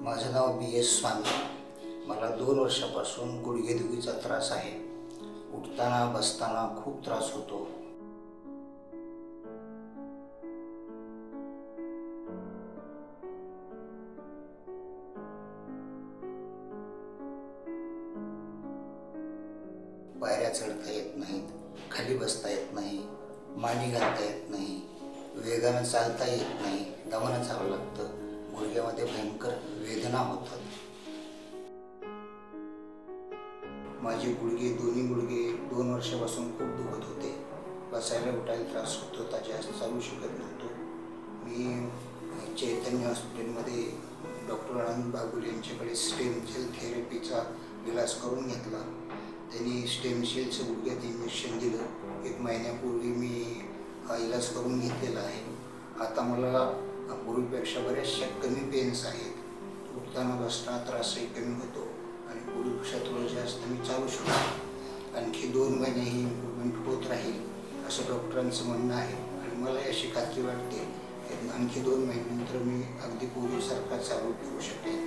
माझं नाव BS स्वामी। मला 2 वर्षापासून गुडघेदुखीचा त्रास आहे। उठताना बसताना खूप त्रास होतो। पायऱ्या चढता येत नाहीत, खाली बसता येत नाही, मांडी घालता येत नाही, वेगानं चालता येत नाही, दमानं चालावं लागतं। गुडघ्यामध्ये भयंकर वेदना होतात। माझे दोन्ही गुडघे 2 वर्षापासून खूप दुखत होते। बसायला उठायला त्रास होत होता, जास्त चालू शकत नव्हतो। मी चैतन्य हॉस्पिटलमध्ये डॉक्टर आनंद बागुल यांच्याकडे स्टेम सेल थेरपीचा इलाज करून घेतला। त्यांनी स्टेम सेलचं गुडघ्यात इंजेक्शन दिलं। 1 महिन्यापूर्वी मी हा इलाज करून घेतलेला आहे। आता मला पूर्वीपेक्षा बऱ्याचशा कमी पेन्स आहेत। उठताना बसताना त्रासही कमी होतो आणि पूर्वीपेक्षा थोडं जास्त मी चालू शकतो। आणखी 2 महिने ही इम्प्रूव्हमेंट होत राहील असं डॉक्टरांचं म्हणणं आहे आणि मला अशी खात्री वाटते की आणखी 2 महिन्यानंतर मी अगदी पूर्वीसारखा चालू ठेवू शकेन।